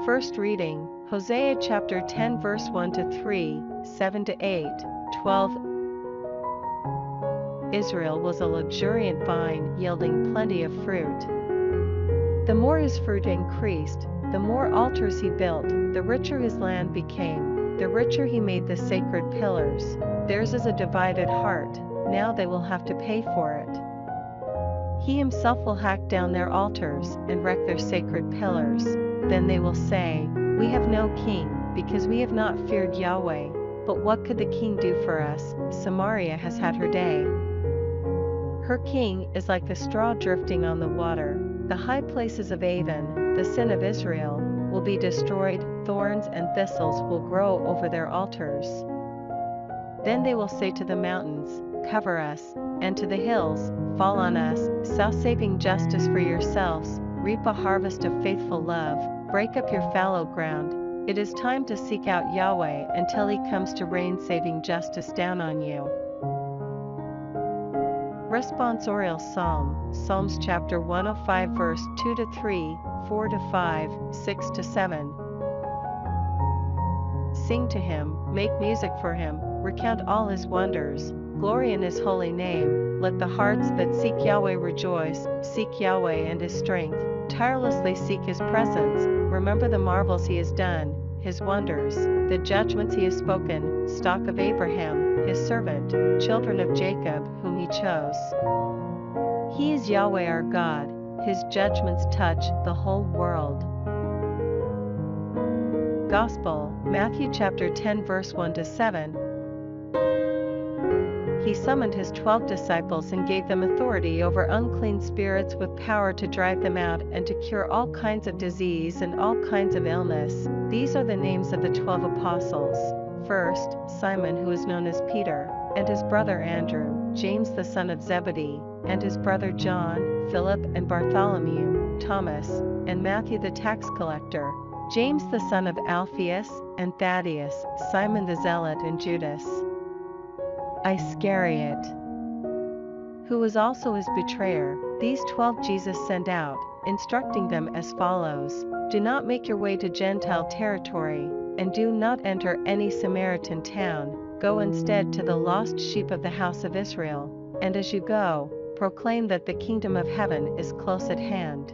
First reading, Hosea chapter 10 verse 1 to 3, 7 to 8, 12. Israel was a luxuriant vine yielding plenty of fruit. The more his fruit increased, the more altars he built, the richer his land became, the richer he made the sacred pillars. Theirs is a divided heart, now they will have to pay for it. He himself will hack down their altars and wreck their sacred pillars. Then they will say, "We have no king, because we have not feared Yahweh. But what could the king do for us? Samaria has had her day. Her king is like the straw drifting on the water. The high places of Avon, the sin of Israel, will be destroyed, thorns and thistles will grow over their altars." Then they will say to the mountains, "Cover us," and to the hills, "Fall on us." Sow saving justice for yourselves, reap a harvest of faithful love, break up your fallow ground. It is time to seek out Yahweh until he comes to rain saving justice down on you. Responsorial Psalm, Psalms chapter 105 verse 2 to 3, 4 to 5, 6 to 7. Sing to him, make music for him, recount all his wonders, glory in his holy name. Let the hearts that seek Yahweh rejoice, seek Yahweh and his strength, tirelessly seek his presence, remember the marvels he has done, his wonders, the judgments he has spoken, stock of Abraham, his servant, children of Jacob, whom he chose. He is Yahweh our God, his judgments touch the whole world. Gospel, Matthew chapter 10 verse 1 to 7. He summoned his 12 disciples and gave them authority over unclean spirits with power to drive them out and to cure all kinds of disease and all kinds of illness. These are the names of the 12 apostles. First, Simon, who is known as Peter, and his brother Andrew, James the son of Zebedee, and his brother John, Philip and Bartholomew, Thomas, and Matthew the tax collector, James the son of Alphaeus, and Thaddeus, Simon the zealot, and Judas Iscariot, who was also his betrayer. These 12 Jesus sent out, instructing them as follows: "Do not make your way to Gentile territory, and do not enter any Samaritan town. Go instead to the lost sheep of the house of Israel, and as you go, proclaim that the kingdom of heaven is close at hand."